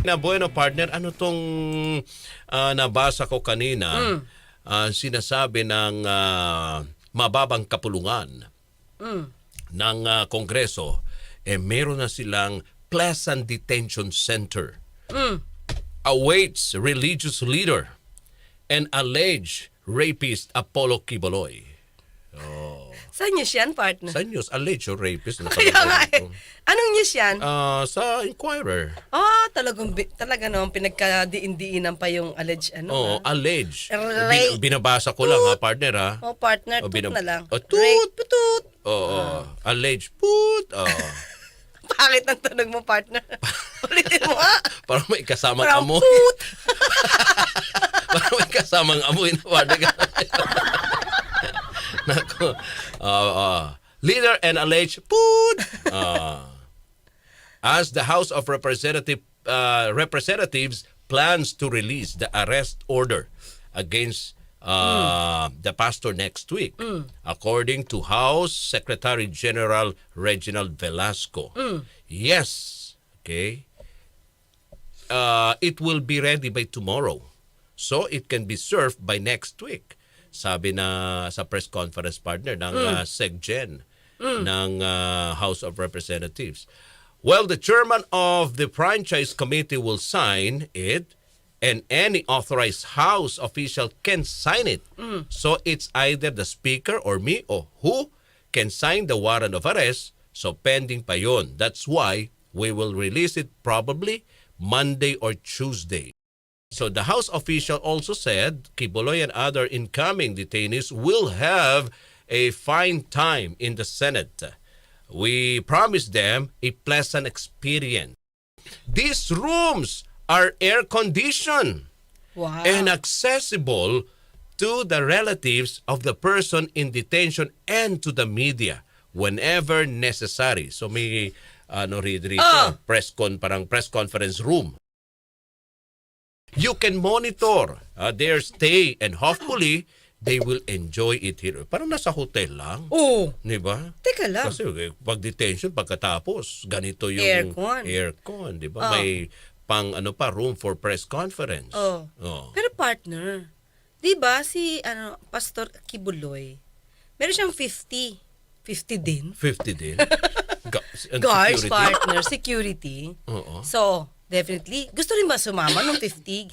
Na bueno, partner, ano tong nabasa ko kanina, sinasabi ng mababang kapulungan ng Kongreso, meron na silang Pleasant Detention Center. Awaits religious leader and alleged rapist Apollo KULB0L0Y. Saan news yan, partner? Sa news, alleged rapist. Kaya nga eh. Anong news yan? Sa Inquirer. Talaga naman pinagkadiin-diinan pa yung alleged Oo, alleged. Rape. Binabasa ko lang ha, partner ha. Partner, tut na lang. Tut! Rape, tut! Oo, alleged put. Pangit ang tunog mo, partner. Ulitin mo nga. Parang may kasamang Parang amoy. put! Parang may kasamang amoy na partner. Nako. Leader and alleged put. As the House of Representatives plans to release the arrest order against the pastor next week, according to House Secretary General Reginald Velasco. Yes, okay. It will be ready by tomorrow, so it can be served by next week. Sabi na sa press conference, partner ng SecGen ng House of Representatives. Well, the chairman of the franchise committee will sign it, and any authorized House official can sign it. So it's either the speaker or me or who can sign the warrant of arrest. So pending pa yun. That's why we will release it probably Monday or Tuesday. So the House official also said KULB0L0Y and other incoming detainees will have a fine time in the Senate. We promise them a pleasant experience. These rooms are air-conditioned and accessible to the relatives of the person in detention and to the media whenever necessary. So may press conference room. You can monitor their stay and hopefully they will enjoy it here. Parang nasa hotel lang. Oo. Di ba? Teka lang. Kasi pag detention, pagkatapos, ganito yung aircon. Di ba? May pang room for press conference. Pero partner, di ba si Pastor KULB0L0Y, meron siyang 50 din? 50 din? Guards, security? partner, security. So, definitely, gusto rin ba sumama ng 50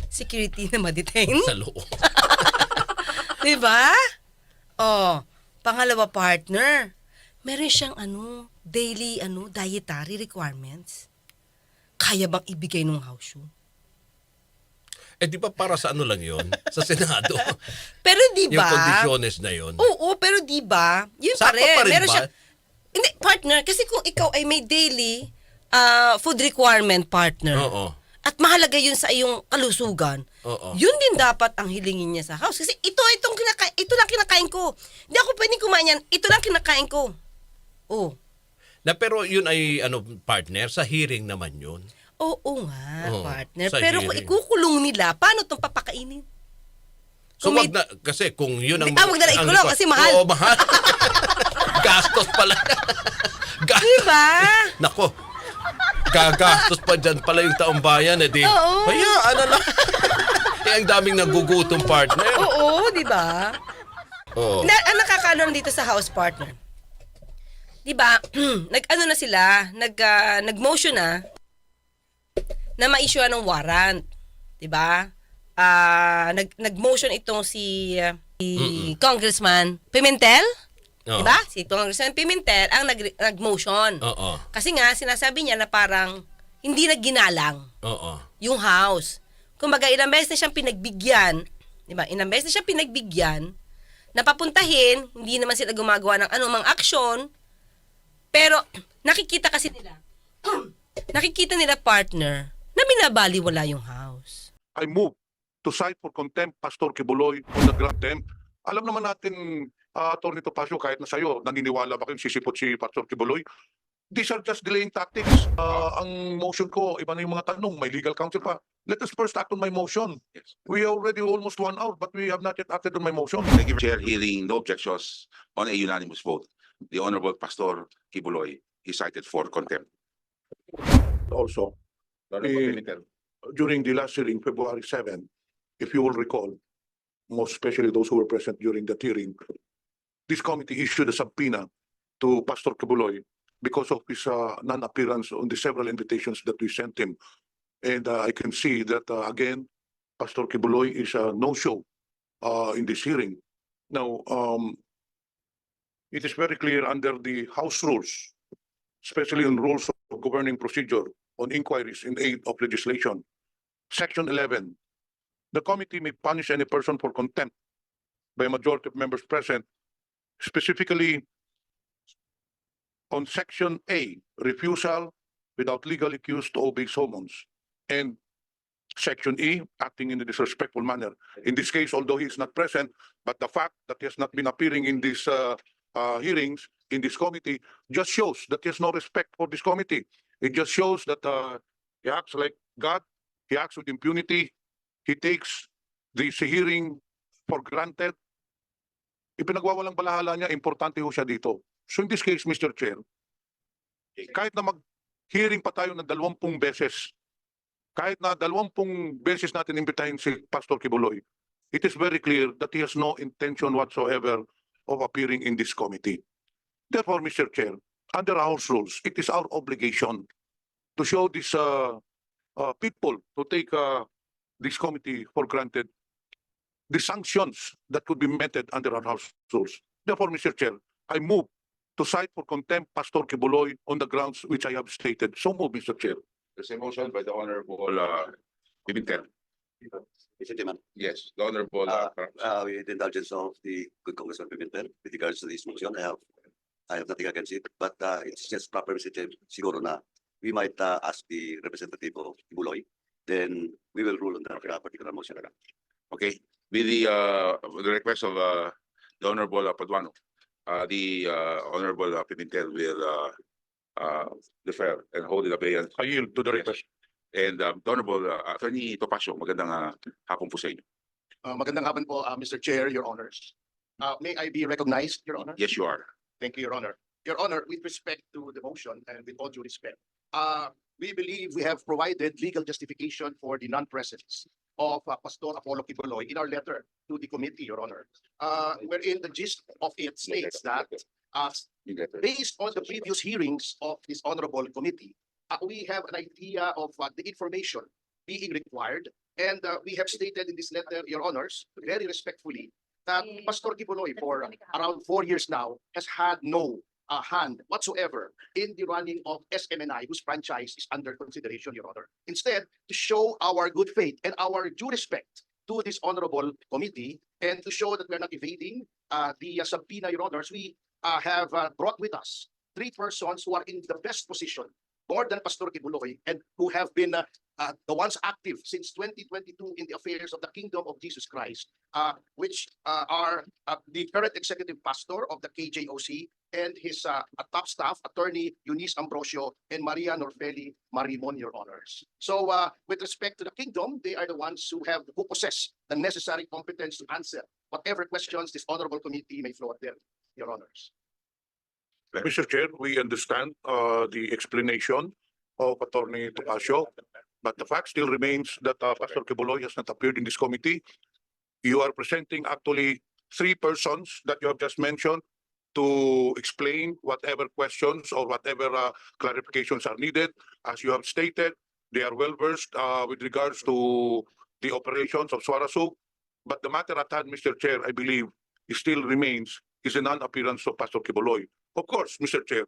security na ma-detain? Sa loob. Diba? Pangalawa, partner, meron siyang daily dietary requirements. Kaya bang ibigay ng house shoe? Di ba para sa lang yon? Sa Senado. Pero di ba? Yung kondisyones na yon. Oo, pero di ba? Yun pa rin. Meron siya. Hindi, partner, kasi kung ikaw ay may daily food requirement, partner. At mahalaga yun sa iyong kalusugan. Yun din dapat ang hilingin niya sa house. Kasi ito lang kinakain ko. Hindi ako pwedeng kumain yan. Ito lang kinakain ko. Pero yun ay partner sa hearing naman yun. Oo nga, partner. Sa Pero kung hearing. ikukulong nila, paano itong papakainin? So wag na, kasi kung yun ang... wag na ikulong kasi mahal. Oo, mahal. Gastos pala. Diba? Nako. Gagastos pa dyan pala yung taong bayan. Kaya, lang. Ang daming nagugutom, partner. Oo, di ba? Ang nakakaalam dito sa house, partner. Di ba? Na sila, nag-motion na ma-issue ng warrant. Di ba? Nag-motion itong si Congressman Pimentel. Diba? Si Congressman Pimentel ang nag-motion. Kasi nga, sinasabi niya na parang hindi nagginalang yung house. Kumbaga, ilang beses na siyang pinagbigyan, diba? Ilang beses na siyang pinagbigyan, napapuntahin, hindi naman sila gumagawa ng anumang aksyon, pero nakikita nila, partner, na binabaliwala yung house. I move to cite for contempt Pastor KULB0L0Y on the ground contempt. Alam naman natin, Atty. Topacio, kahit na sa'yo, naniniwala ba kayong sisipot si Pastor KULB0L0Y? These are just delaying tactics. Ang motion ko, iba na yung mga tanong, may legal counsel pa. Let us first act on my motion. Yes. We are already almost 1 hour, but we have not yet acted on my motion. Thank you, Chair. Hearing no objections on a unanimous vote, the Honorable Pastor KULB0L0Y is cited for contempt. Also, During the last hearing, February 7, if you will recall, most especially those who were present during that hearing, this committee issued a subpoena to Pastor Kibuloy because of his non-appearance on the several invitations that we sent him. And I can see that, again, Pastor Kibuloy is a no-show in this hearing. Now, it is very clear under the House rules, especially in rules of governing procedure on inquiries in aid of legislation, Section 11, the committee may punish any person for contempt by a majority of members present, specifically on Section A, refusal without legal excuse to obey summons, and Section E, acting in a disrespectful manner. In this case, although he is not present, but the fact that he has not been appearing in these hearings in this committee just shows that he has no respect for this committee. It just shows that he acts like God, he acts with impunity, he takes this hearing for granted. Ipinagwawalang balahala niya, importante ho siya dito. So in this case, Mr. Chair, kahit na mag-hearing pa tayo ng 20 beses, kahit na 20 beses natin imbitahin si Pastor Kibuloy, it is very clear that he has no intention whatsoever of appearing in this committee. Therefore, Mr. Chair, under House rules, it is our obligation to show these people to take this committee for granted the sanctions that could be meted under our House rules. Therefore, Mr. Chair, I move to cite for contempt Pastor Kibuloy on the grounds which I have stated. So move, Mr. Chair. There's a motion by the Honorable Pimentel. Mr. Chairman, Yes, the Honorable with the indulgence of the good Congressman Pimentel, with regards to this motion, I have nothing against it, but it's just proper, Mr. Chair, siguro na we might ask the representative of Buloy, then we will rule on that particular motion. Okay, with the request of the Honorable Paduano, the Honorable Pimentel will defer and hold in abeyance. I yield to the request. And the Honorable Attorney Topacio, magandang hapon po sa inyo. Magandang hapon po, Mr. Chair, Your Honors. May I be recognized, Your Honor? Yes, you are. Thank you, Your Honor. Your Honor, with respect to the motion and with all due respect, we believe we have provided legal justification for the non-presence of Pastor Apollo Kibuloy in our letter to the committee, Your Honor, wherein the gist of it states that based on the previous hearings of this honorable committee, we have an idea of the information being required, and we have stated in this letter, Your Honors, very respectfully, that Pastor Kibuloy for around 4 years now has had no hand whatsoever in the running of SMNI, whose franchise is under consideration, Your Honor. Instead, to show our good faith and our due respect to this honorable committee, and to show that we're not evading the subpoena, Your Honors, we have brought with us 3 persons who are in the best position, more than Pastor Kibuloy, and who have been the ones active since 2022 in the affairs of the Kingdom of Jesus Christ, which are the current executive pastor of the KJOC and his top staff, Attorney Eunice Ambrosio and Maria Norfeli Marimon, Your Honors. So with respect to the Kingdom, they are the ones who possess the necessary competence to answer whatever questions this honorable committee may throw at them, Your Honors. Mr. Chair, we understand the explanation of Attorney Topacio, but the fact still remains that Pastor Kibuloy has not appeared in this committee. You are presenting actually 3 persons that you have just mentioned to explain whatever questions or whatever clarifications are needed. As you have stated, they are well versed with regards to the operations of Suarasug. But the matter at hand, Mr. Chair, I believe, still remains is a non-appearance of Pastor Kibuloy. Of course, Mr. Chair,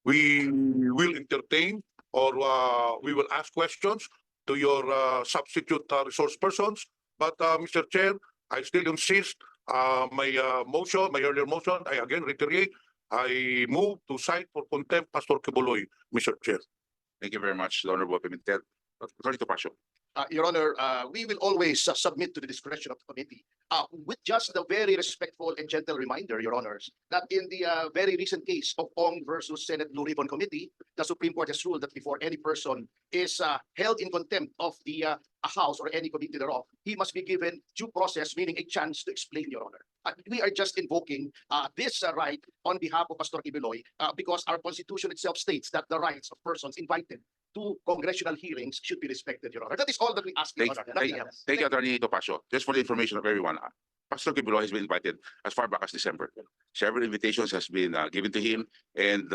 we will entertain or we will ask questions to your substitute resource persons. But Mr. Chair, I still insist my earlier motion, I again reiterate, I move to cite for contempt Pastor Kibuloy, Mr. Chair. Thank you very much, the Honorable Pimentel. Attorney Topacio. Your Honor, we will always submit to the discretion of the committee with just the very respectful and gentle reminder, Your Honors, that in the very recent case of Ong versus Senate Blue Ribbon Committee, the Supreme Court has ruled that before any person is held in contempt of the House or any committee thereof, he must be given due process, meaning a chance to explain, Your Honor. We are just invoking this right on behalf of Pastor Kibuloy because our constitution itself states that the rights of persons invited to congressional hearings should be respected, Your Honor. That is all that we ask, Your Honor. Nothing else. Thank you, Attorney Topacio. Just for the information of everyone, Pastor Kibuloy has been invited as far back as December. Several invitations has been given to him, and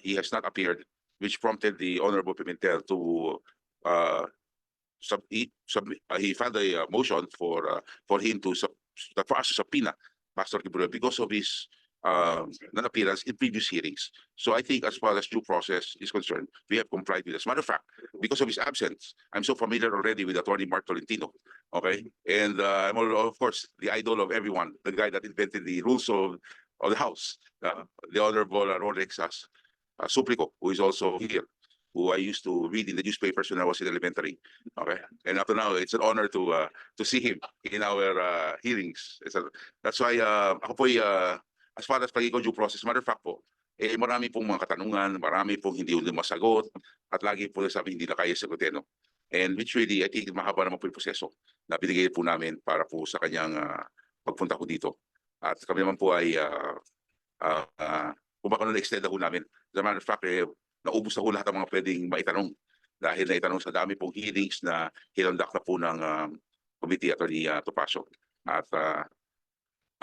he has not appeared, which prompted the Honorable Pimentel to he filed a motion for him to for us to subpoena Pastor Kibuloy because of his non-appearance in previous hearings. So I think as far as due process is concerned, we have complied with this. As a matter of fact, because of his absence, I'm so familiar already with Attorney Mark Tolentino. Okay, and I'm of course the idol of everyone, the guy that invented the rules of the House, the Honorable Rolex Suplico, who is also here, who I used to read in the newspapers when I was in elementary. Okay, and up to now, it's an honor to see him in our hearings. That's why ako po as far as pagiging due process, matter of fact po, marami pong mga katanungan, marami pong hindi masagot, at lagi po sabi hindi na kaya sagutin. No? And which really, I think mahaba naman po yung proseso na binigay po namin para po sa kanyang pagpunta ko dito. At kami naman po ay kung baka na-extend na po namin. As a matter of fact, naubos na po lahat ang mga pwedeng maitanong dahil naitanong sa dami pong hearings na hinandak na po ng Committee Attorney Topacio.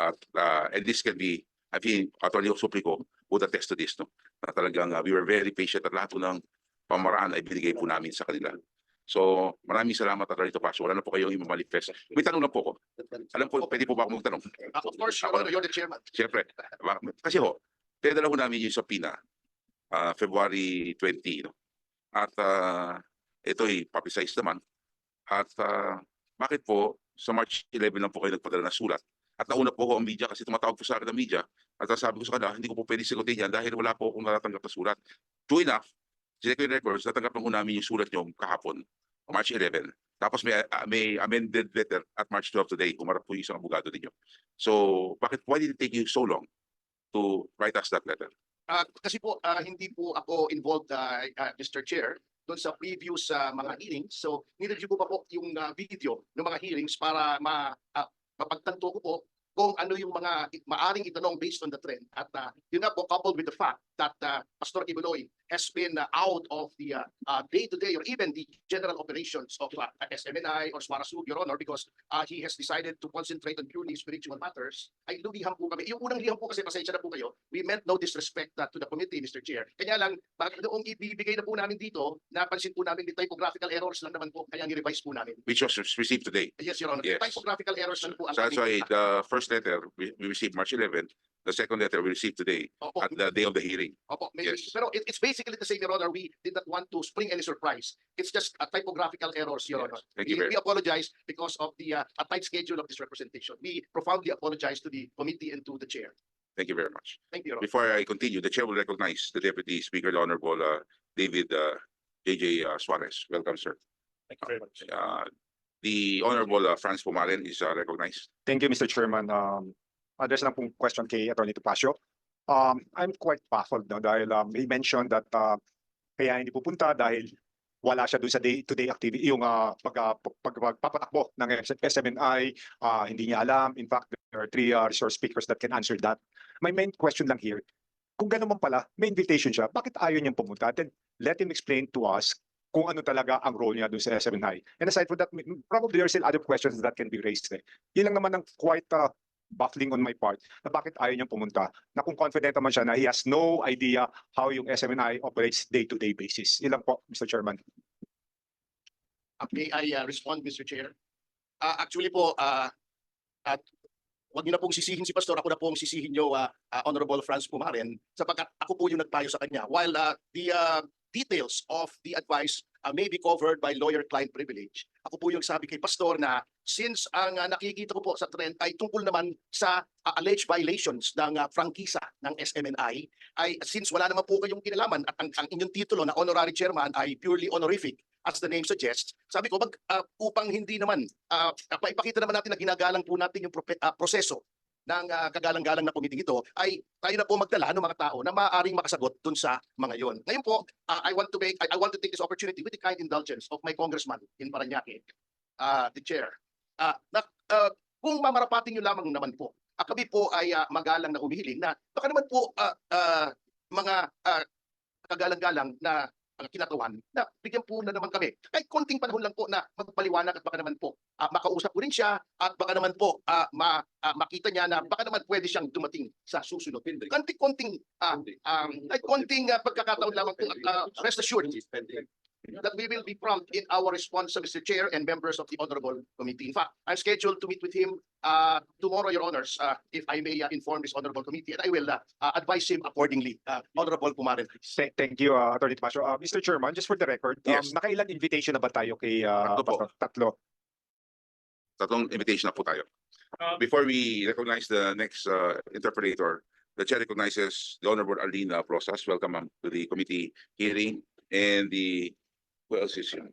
And this can be, I think, Attorney Suplico would attest to this, no? Na talagang we were very patient at lahat po ng pamaraan ay binigay po namin sa kanila. So, maraming salamat, Attorney Topacio. Wala na po kayong i-manifest. May tanong lang po ko. Alam ko, pwede po ba akong magtanong? Of course, Your Honor, you're the chairman. Siyempre. Kasi pinadala ko namin yung subpoena February 20. No? At ito'y publicized naman. At bakit po sa March 11 lang po kayo nagpadala ng sulat? At nauna po ako ang media kasi tumatawag po sa akin ng media. At sabi ko sa kanila, hindi ko po pwede sagutin yan dahil wala po akong natatanggap na sulat. True enough, check yung records, natanggap lang po namin yung sulat nyo kahapon, March 11. Tapos may amended letter at March 12 today, umarap po yung isang abogado ninyo. So, why did it take you so long to write us that letter? Kasi po, hindi po ako involved, Mr. Chair, doon sa previous mga hearings. So, nireview ko pa po yung video ng mga hearings para mapagtanto ko po kung ano yung mga maaring itanong based on the trend. At yun nga po, coupled with the fact that Pastor Kibuloy has been out of the day-to-day or even the general operations of SMNI or Swarasug, Your Honor, because he has decided to concentrate on purely spiritual matters, ay lumiham po kami. Yung unang liham po kasi, pasensya na po kayo, we meant no disrespect to the committee, Mr. Chair. Kanya lang, noong ibibigay na po namin dito, napansin po namin the typographical errors lang naman po, kaya ni-revise po namin. Which was received today. Yes, Your Honor. Yes. Typographical errors lang po. So that's why the first letter we received March 11, the second letter we received today at the day of the hearing. Opo, maybe. Yes. Pero it's basically the same, Your Honor. We did not want to spring any surprise. It's just a typographical errors, Your Yes. Honor. Thank you very We apologize because of the a tight schedule of this representation. We profoundly apologize to the committee and to the chair. Thank you very much. Thank you, Your Honor. Before I continue, the chair will recognize the Deputy Speaker, the Honorable David J.J. Suarez. Welcome, sir. Thank you very much. The Honorable Franz Pumaren is recognized. Thank you, Mr. Chairman. Address lang pong question kay Attorney Topacio. I'm quite baffled no, dahil he mentioned that kaya hindi pupunta dahil wala siya doon sa day-to-day activity, yung pagpapatakbo ng SMNI, hindi niya alam. In fact, there are 3 resource speakers that can answer that. My main question lang here, kung gano'n man pala, may invitation siya, bakit ayaw niyang pumunta? Then let him explain to us kung ano talaga ang role niya doon sa SMNI. And aside from that, probably there are still other questions that can be raised. Yun lang naman ang quite baffling on my part na bakit ayaw niyang pumunta. Na kung confident naman siya na he has no idea how yung SMNI operates day-to-day basis. Ilan po, Mr. Chairman. May I respond, Mr. Chair? Actually po, at wag niyo na pong sisihin si Pastor, ako na pong sisihin niyo, Honorable Franz Pumaren, sapagkat ako po yung nagpayo sa kanya. While the details of the advice may be covered by lawyer-client privilege, ako po yung sabi kay Pastor na since ang nakikita ko po sa trend ay tungkol naman sa alleged violations ng prangkisa ng SMNI, ay since wala naman po kayong kinalaman at ang inyong titulo na honorary chairman ay purely honorific, as the name suggests, sabi ko, upang hindi naman, paipakita naman natin na ginagalang po natin yung proseso ng kagalang-galang na committee ito, ay tayo na po magdala ng mga tao na maaaring makasagot dun sa mga yon. Ngayon po, I want to take this opportunity with the kind indulgence of my congressman in Parañaque, the chair. Kung mamarapatin nyo lamang naman po, kami po ay magalang na humihiling na baka naman po mga kagalang-galang na kinatawan na bigyan po na naman kami. Kahit konting panahon lang po na magpaliwanag at baka naman po makausap ko rin siya at baka naman po makita niya na baka naman pwede siyang dumating sa susunod. Konting pagkakataon lamang po at rest assured that we will be prompt in our response, Mr. Chair and members of the Honorable Committee. In fact, I'm scheduled to meet with him tomorrow, Your Honors, if I may inform this Honorable Committee, and I will advise him accordingly. Honorable Pumaren, please. Thank you, Attorney Tomasio. Mr. Chairman, just for the record, Yes. nakailan invitation na ba tayo kay Tatlo po. Pastor? Tatlo. Tatlong invitation na po tayo. Before we recognize the next interpreter, the chair recognizes the Honorable Arlene Process. Welcome, ma'am, to the committee hearing. And who else is here?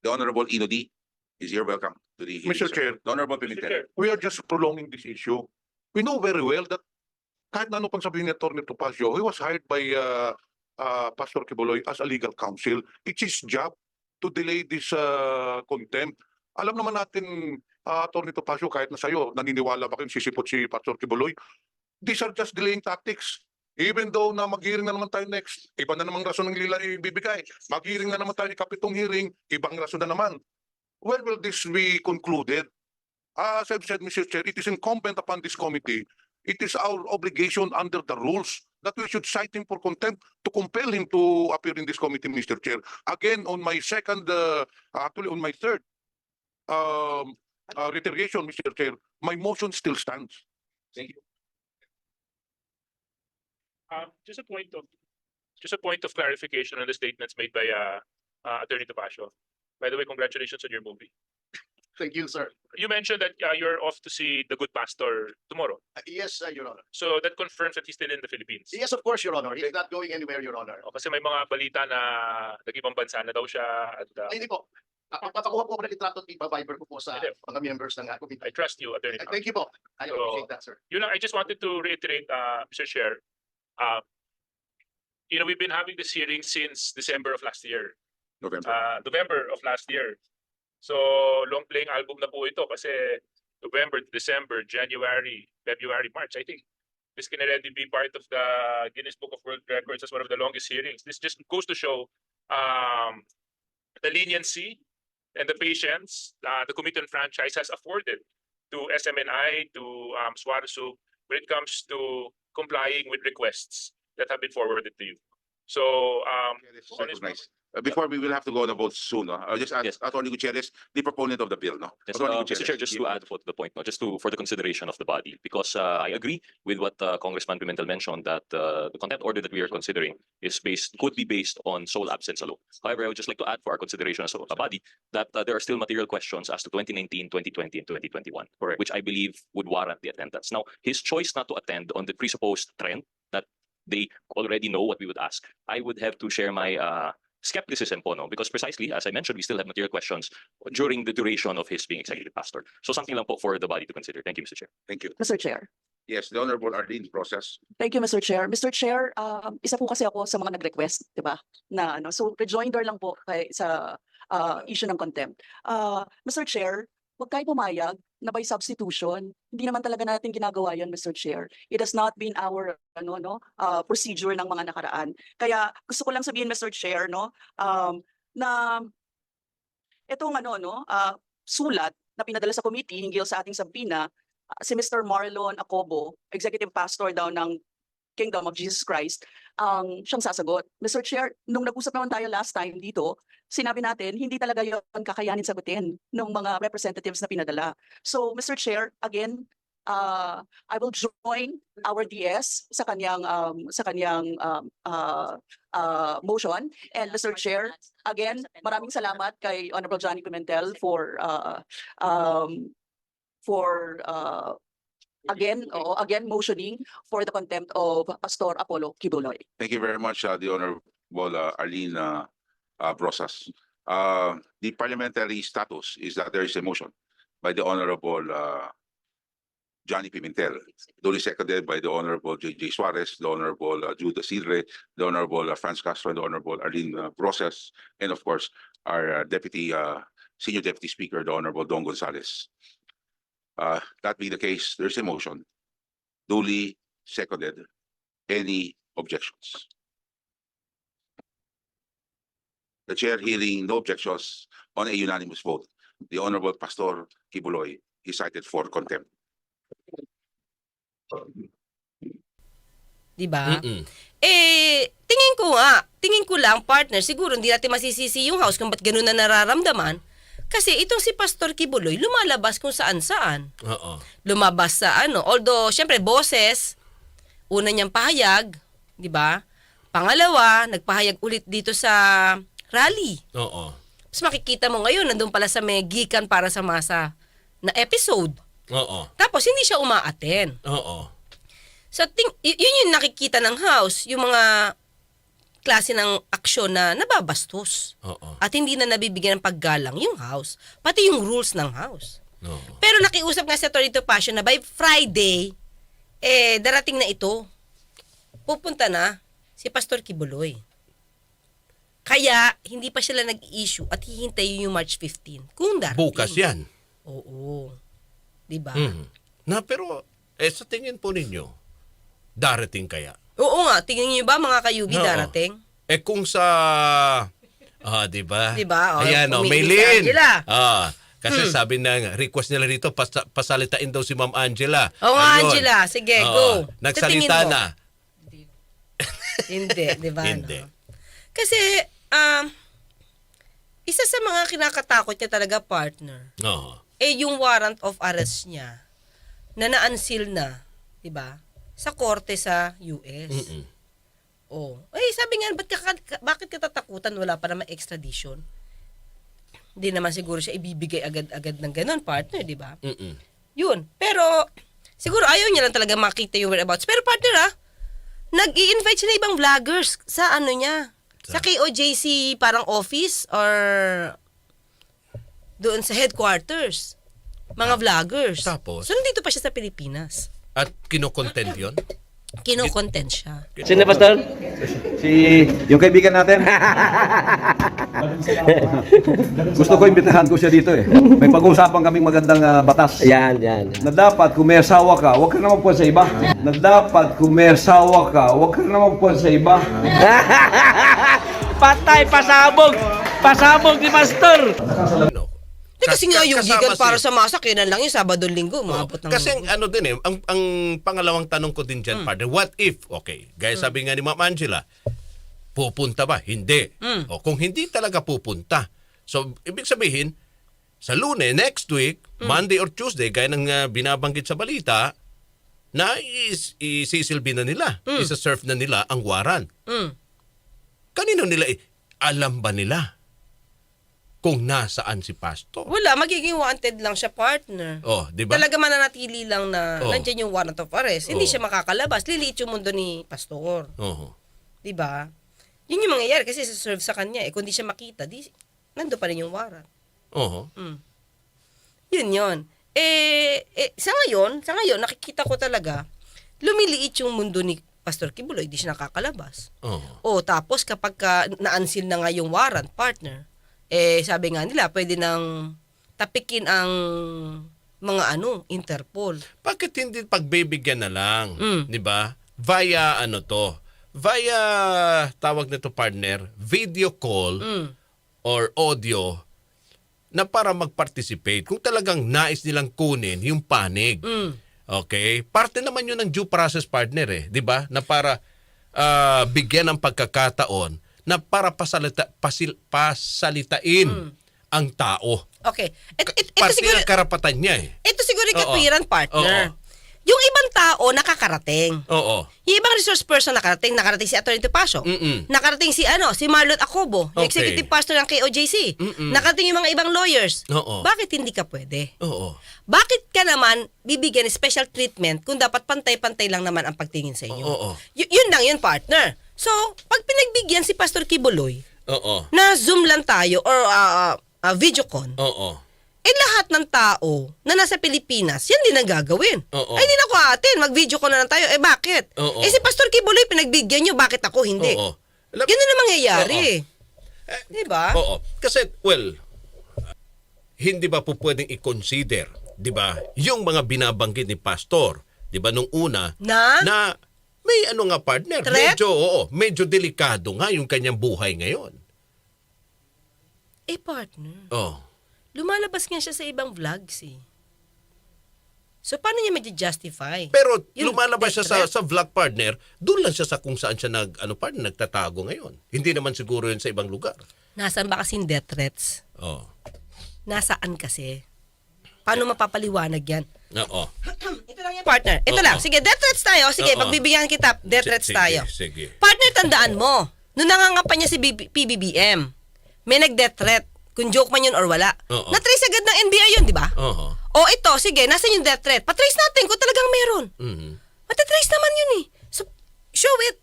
The Honorable Inodi is here. Welcome to the hearing, Mr. sir. Chair, The Honorable Pimentel. we are just prolonging this issue. We know very well that kahit na ano pang sabihin ni Atty. Topacio, he was hired by Pastor Kibuloy as a legal counsel. It's his job to delay this contempt. Alam naman natin, Atty. Topacio, kahit na sa'yo, naniniwala ba kayong sisipot si Pastor Kibuloy? These are just delaying tactics. Even though na mag-hearing na naman tayo next, iba na namang rason ng lila ibibigay. Mag-hearing na naman tayo ikapitong hearing, ibang rason na naman. When will this be concluded? As I've said, Mr. Chair, it is incumbent upon this committee. It is our obligation under the rules that we should cite him for contempt to compel him to appear in this committee, Mr. Chair. Again, on my on my third reiteration, Mr. Chair, my motion still stands. Thank you. Just a point of clarification on the statements made by Attorney Topacio. By the way, congratulations on your movie. Thank you, sir. You mentioned that you're off to see The Good Pastor tomorrow. Yes, Your Honor. So that confirms that he's still in the Philippines. Yes, of course, Your Honor. He's not going anywhere, Your Honor. O, kasi may mga balita na nag-ibang bansa na daw siya. At, Ay, hindi po. Papakuha po ako ng litrato at ipa-viber ko po sa Hindi. mga members ng committee. I trust you, Attorney Topacio. Thank you po. I So, appreciate that, sir. Yun lang, I just wanted to reiterate, Mr. Chair. We've been having this hearing since December of last year. November of last year. So, long playing album na po ito kasi November, December, January, February, March, I think. This can already be part of the Guinness Book of World Records as one of the longest hearings. This just goes to show the leniency and the patience the Committee on Franchise has afforded to SMNI, to SWARSU, when it comes to complying with requests that have been forwarded to you. So, on his- Recognize. Before we will have to go on the vote soon. No? I'll just ask Yes. Attorney Gutierrez, the proponent of the bill. No? Yes, Attorney Mr. Gutierrez. Chair, just to add for the point, no, just for the consideration of the body, because I agree with what Congressman Pimentel mentioned that the contempt order that we are considering could be based on sole absence alone. However, I would just like to add for our consideration as a body that there are still material questions as to 2019, 2020, and 2021, which I believe would warrant the attendance. Now, his choice not to attend on the presupposed trend that they already know what we would ask, I would have to share my skepticism po, no? Because precisely, as I mentioned, we still have material questions during the duration of his being executive pastor. So something lang po for the body to consider. Thank you, Mr. Chair. Thank you. Mr. Chair. Yes, the Honorable Arlene Process. Thank you, Mr. Chair. Mr. Chair, isa po kasi ako sa mga nag-request, di ba? Na ano, so rejoinder lang po sa issue ng contempt. Mr. Chair, huwag kayo pumayag na by substitution. Hindi naman talaga natin ginagawa yan, Mr. Chair. It has not been our procedure ng mga nakaraan. Kaya gusto ko lang sabihin, Mr. Chair, na itong sulat na pinadala sa committee hinggil sa ating sabina, si Mr. Marlon Acobo, executive pastor daw ng Kingdom of Jesus Christ, siyang sasagot. Mr. Chair, nung nag-usap naman tayo last time dito, sinabi natin, hindi talaga yun kakayanin sagutin ng mga representatives na pinadala. So, Mr. Chair, again, I will join our DS sa kanyang motion. And Mr. Chair, again, maraming salamat kay Honorable Johnny Pimentel for again motioning for the contempt of PAST0R QUlB0L0Y. Thank you very much, the Honorable Arlene Process. The parliamentary status is that there is a motion by the Honorable Johnny Pimentel, duly seconded by the Honorable J.J. Suarez, the Honorable Judah Sidre, the Honorable Franz Castro, and the Honorable Arlene Process, and of course, our Deputy Senior Deputy Speaker, the Honorable Don Gonzales. That being the case, there's a motion. Duly seconded. Any objections? The chair hearing no objections on a unanimous vote. The Honorable Pastor Kibuloy is cited for contempt. Diba? Tingin ko lang, partner, siguro hindi natin masisisi yung house kung ba't ganun na nararamdaman. Kasi itong si Pastor Kibuloy, lumalabas kung saan-saan. Oo. Lumabas sa although, syempre, boses, una niyang pahayag, di ba? Pangalawa, nagpahayag ulit dito sa rally. Oo. Tapos makikita mo ngayon, nandun pala sa may gikan para sa masa na episode. Oo. Tapos, hindi siya umaaten. Oo. So, yun yung nakikita ng house, yung mga klase ng aksyon na nababastos. Oo. At hindi na nabibigyan ng paggalang yung house, pati yung rules ng house. Oo. Pero nakiusap nga si Atty. Passion na by Friday, darating na ito. Pupunta na si Pastor Kibuloy. Kaya, hindi pa sila nag-issue at hihintayin yung March 15. Kung darating. Bukas yan. Oo. Diba? Na pero, sa tingin po ninyo, darating kaya? Oo nga, tingin niyo ba mga kayubi Oo. darating? Kung sa... di ba? Diba? Ayan, umiinis si Maylin. Angela. Kasi sabi na, request nila rito, pasalitain daw si Ma'am Angela. Oo nga, Ayun. Angela. Sige, go. Sa tingin Nagsalita mo? na. Hindi, di ba? Hindi. No? Kasi, isa sa mga kinakatakot niya talaga, partner, Oo. yung warrant of arrest niya na na-unseal na, di ba? Sa korte sa US. Sabi nga, bakit katatakutan? Wala pa naman extradition. Hindi naman siguro siya ibibigay agad-agad ng ganun, partner, di ba? Yun. Pero, siguro ayaw niya lang talaga makita yung whereabouts. Pero partner, nag-i-invite siya na ibang vloggers sa niya. Sa KOJC parang office or doon sa headquarters. Mga vloggers. Tapos? So, nandito pa siya sa Pilipinas. At kinokontent yun? Kino-content siya. Sino, Pastor? Yung kaibigan natin. Gusto ko imbitahan ko siya dito eh. May pag-uusapan kaming magandang batas. Yan. Na dapat kung may asawa ka, huwag ka naman po sa iba. Na dapat kung may asawa ka, huwag ka naman po sa iba. Patay, pasabog! Pasabog ni Pastor! No. Kasi nga yung gigan kasama para sa masa, kailan lang yung Sabado-Linggo, maabot ng... Kasi ang pangalawang tanong ko din dyan, partner, what if, gaya sabi nga ni Ma'am Angela, pupunta ba? Hindi. O kung hindi talaga pupunta, so ibig sabihin, sa Lunes, next week, Monday or Tuesday, gaya ng binabanggit sa balita, na isisilbi na nila, isa-serve na nila ang warrant. Kanino nila, alam ba nila kung nasaan si Pastor? Wala, magiging wanted lang siya, partner. Di ba? Talaga mananatili lang na Oh. nandiyan yung warrant of arrest. Hindi siya makakalabas. Liliit yung mundo ni Pastor. Di ba? Yun yung mangyayari kasi serve sa kanya. Kung di siya makita, nando pa rin yung warrant. Yun. Sa ngayon, nakikita ko talaga, lumiliit yung mundo ni Pastor Kibuloy, di siya nakakalabas. Tapos kapag na-unseal na nga yung warrant, partner, sabi nga nila, pwede nang tapikin ang mga Interpol. Bakit hindi pagbibigyan na lang? Di ba? Via via tawag nito, partner, video call or audio na para mag-participate. Kung talagang nais nilang kunin yung panig. Okay? Parte naman yun ng due process, partner, di ba? Na para bigyan ng pagkakataon na para pasalitain ang tao. Okay. Ito Parte siguro, ng karapatan niya ito siguro yung katwiran, partner. Oo. Yung ibang tao nakakarating. Oo. Yung ibang resource person nakarating si Atty. Pasio. Nakarating si Marlon Acobo, yung Okay. executive pastor ng KOJC. Nakarating yung mga ibang lawyers. Oo. Bakit hindi ka pwede? Oo. Bakit ka naman bibigyan ng special treatment kung dapat pantay-pantay lang naman ang pagtingin sa inyo? Oo. Yun lang yun, partner. So, pag pinagbigyan si Pastor Kibuloy, Oo. na Zoom lang tayo or videocon, Oo. lahat ng tao na nasa Pilipinas, yan din ang gagawin. Oo. Ay, hindi na ko atin, mag-video ko na lang tayo. Bakit? Oo. Si Pastor Kibuloy, pinagbigyan nyo, bakit ako hindi? Oo. Ganun na mangyayari. Diba? Oo. Kasi, hindi ba po pwedeng i-consider, 'di ba? Yung mga binabanggit ni Pastor, 'di ba nung una na may ano nga partner, Threat? medyo delikado nga yung kanyang buhay ngayon. Partner. Oh. Lumalabas nga siya sa ibang vlogs eh. So, paano niya ma-justify? Pero Yung lumalabas siya death threat? sa vlog partner, doon lang siya sa kung saan siya nagtatago ngayon. Hindi naman siguro yun sa ibang lugar. Nasaan ba kasing death threats? Oh. Nasaan kasi? Paano mapapaliwanag yan? Oo. Ito lang yan, partner. Ito lang. Sige, death threats tayo. Sige, Oo. pagbibigyan kita, death threats Sige, tayo. sige. Partner, tandaan mo. Noong nangangapa niya si PBBM, may nag-death threat. Kung joke man yun or wala. Oo. Na-trace agad ng NBI yun, di ba? Oo. O ito, sige, nasan yung death threat? Patrace natin kung talagang meron. Mhm. Matatrace naman yun eh. So, show it.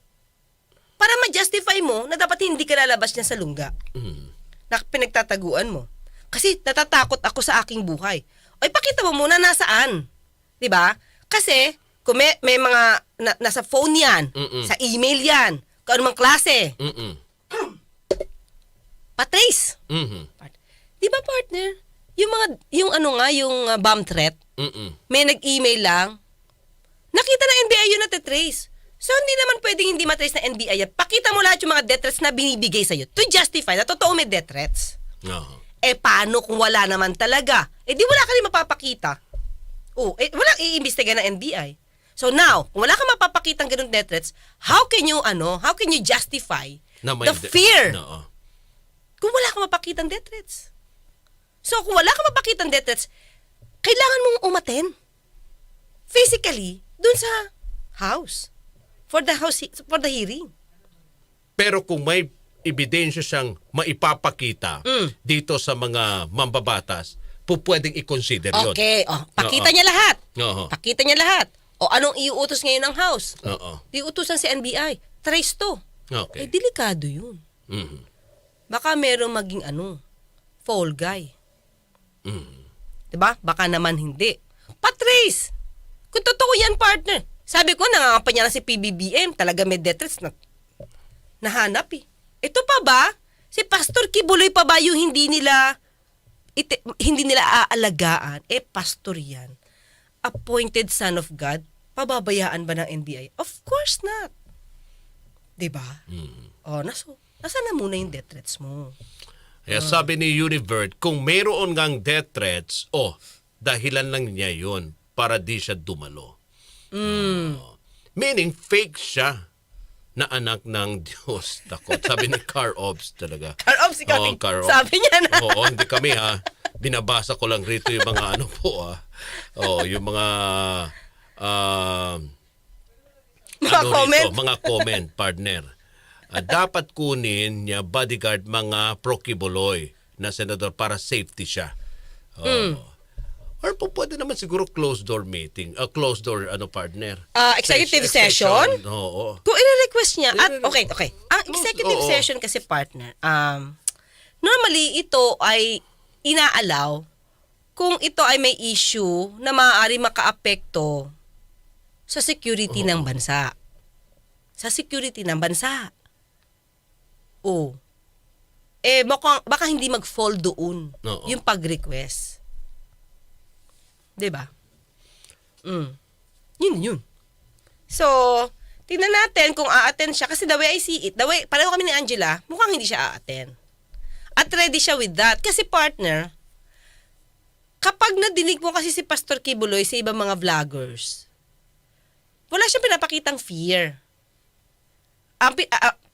Para ma-justify mo na dapat hindi ka lalabas niya sa lungga. Na pinagtataguan mo. Kasi natatakot ako sa aking buhay. O ipakita mo muna nasaan. 'Di ba? Kasi kung may mga nasa phone yan, sa email yan, kung anumang klase, patrace. Di ba partner? Yung bomb threat, may nag-email lang, nakita na NBI yun natitrace. So, hindi naman pwedeng hindi matrace na NBI yan. Pakita mo lahat yung mga death threats na binibigay sa'yo to justify na totoo may death threats. Oo. Paano kung wala naman talaga? Di wala ka rin mapapakita. Walang iimbestiga ng NBI. So now, kung wala kang mapapakitang ganung death threats, how can you justify the fear? Oo. Kung wala kang mapakitang death threats. So, kung wala kang mapakitang death threats, kailangan mong umaten physically dun sa house for the hearing. Pero kung may ebidensya siyang maipapakita dito sa mga mambabatas, pwedeng i-consider yun. Okay, pakita niya lahat. Oo. Pakita niya lahat. O anong iuutos ngayon ng house? Oo. Iuutosan si NBI. Trace to. Okay. Delikado yun. Mhm. Baka merong maging fall guy. Diba? Baka naman hindi. Patrace! Kung totoo yan, partner. Sabi ko, nangangapa na si PBBM. Talaga may death threats na nahanap eh. Ito pa ba? Si Pastor KULB0L0Y pa ba yung hindi nila aalagaan? Pastor yan. Appointed son of God. Pababayaan ba ng NBI? Of course not. Diba? Nasa na muna yung death threats mo? Kaya sabi ni Univert, kung mayroon ngang death threats, dahilan lang niya yun para di siya dumalo. Meaning, fake siya na anak ng Diyos. Takot. Sabi ni Car Ops talaga. Car Ops, Car Ops. sabi niya na. Oo, hindi kami ha. Binabasa ko lang rito yung mga yung mga comment. Mga comment, partner. Dapat kunin niya bodyguard mga pro-KULB0L0Y na senador para safety siya. Or pwede naman siguro closed door meeting, closed door partner. Executive session? Oo. Kung i-request niya, okay. Ang executive session kasi, partner, normally ito ay inaalaw kung ito ay may issue na maaari makaapekto sa security ng bansa. Sa security ng bansa. Baka hindi mag-fall doon yung pag-request. Diba? Yun. So, tingnan natin kung a-attend siya. Kasi the way I see it, pareho kami ni Angela, mukhang hindi siya a-attend. At ready siya with that. Kasi partner, kapag nadinig mo kasi si Pastor KULB0L0Y sa ibang mga vloggers, wala siyang pinapakitang fear.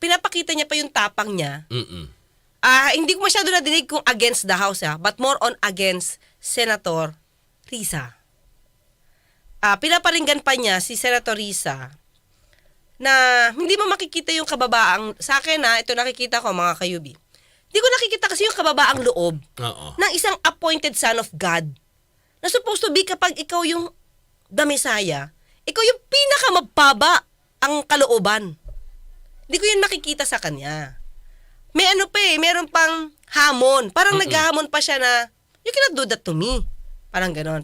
Pinapakita niya pa yung tapang niya. Hindi ko masyado nadinig kung against the House, but more on against Senator Risa. Pinaparinggan pa niya si Senator Risa na hindi mo makikita yung kababaang, sa akin ito nakikita ko mga kayubi. Hindi ko nakikita kasi yung kababaang loob ng isang appointed son of God na supposed to be kapag ikaw yung the Messiah, ikaw yung pinakamababa ang kalooban. Hindi ko yun makikita sa kanya. May meron pang hamon. Parang naghahamon pa siya na, you cannot do that to me. Parang ganon.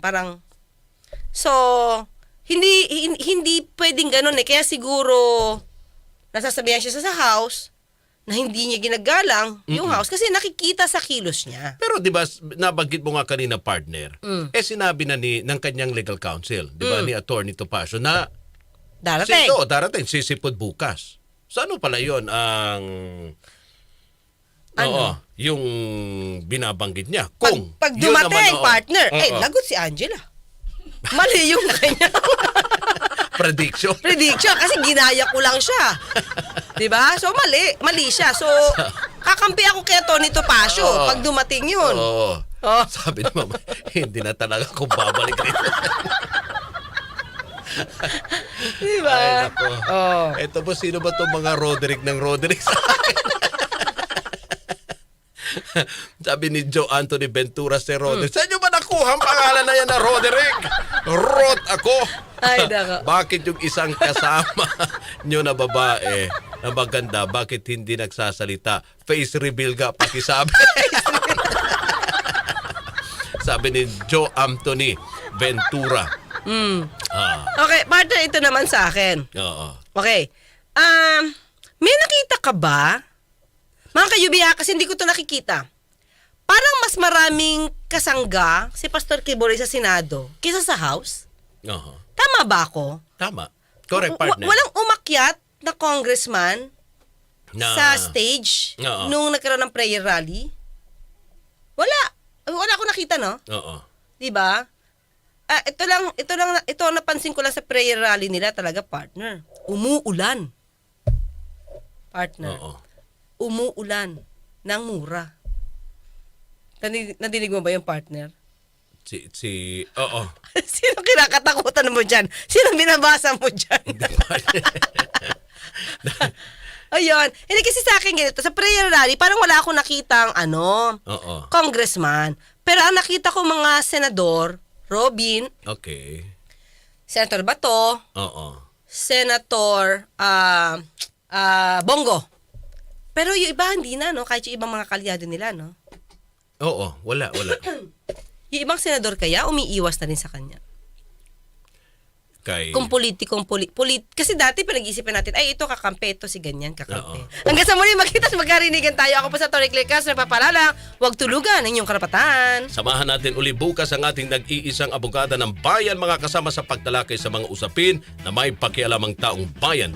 So, hindi pwedeng ganon eh. Kaya siguro, nasasabihan siya sa house, na hindi niya ginagalang yung house kasi nakikita sa kilos niya. Pero 'di ba nabanggit mo nga kanina partner, sinabi na ng kanyang legal counsel, 'di ba ni Attorney Topacio na darating sisipod bukas. So ano pala 'yon ang yung binabanggit niya. Kung pag yun dumating naman, partner, lagot si Angela. Mali yung kanya. Prediction. Kasi ginaya ko lang siya. 'Di ba? So mali siya. So kakampi ako kay Tony Topacio pag dumating 'yun. Sabi ni Mama, hindi na talaga ako babalik rito. Di ba? Ay, nako. Ito po, sino ba itong mga Roderick ng Roderick sa akin? Sabi ni Joe Anthony Ventura si Roderick, saan nyo ba nakuha ang pangalan na yan na Roderick? Rod ako. Ay, nako. Bakit yung isang kasama nyo na babae na maganda, bakit hindi nagsasalita? Face reveal ka, pakisabi. Sabi ni Joe Anthony Ventura. Okay, partner, ito naman sa akin. Okay. May nakita ka ba? Mga kayubiha, kasi hindi ko to nakikita. Parang mas maraming kasangga si Pastor KIlB0L0Y sa Senado kaysa sa House. Tama ba ako? Tama. Correct, partner. Walang umakyat na congressman sa stage nung nagkaroon ng prayer rally? Wala akong nakita, no? Di ba? Ito ang napansin ko lang sa prayer rally nila talaga, partner. Umuulan. Partner. Umuulan ng mura. Nadinig mo ba yung partner? Sino kinakatakutan mo dyan? Sino binabasa mo dyan? Ayun. Hindi kasi sa akin ganito. Sa prayer rally, parang wala akong nakitang congressman. Pero ang nakita ko mga senador, Robin. Okay. Senator Bato. Senator Bongo. Pero yung iba hindi na, no? Kahit yung ibang mga kalyado nila, no? Wala. Yung ibang senador kaya, umiiwas na rin sa kanya. Kung kasi dati pinag-iisipan natin, ay ito kakampi, ito si ganyan kakampi. Hanggang sa muli magkita, magkarinigan tayo. Ako po sa Tony Clicas, nagpapalala, huwag tulugan ang inyong karapatan. Samahan natin uli bukas ang ating nag-iisang abogada ng bayan, mga kasama sa pagtalakay sa mga usapin na may pakialamang taong bayan.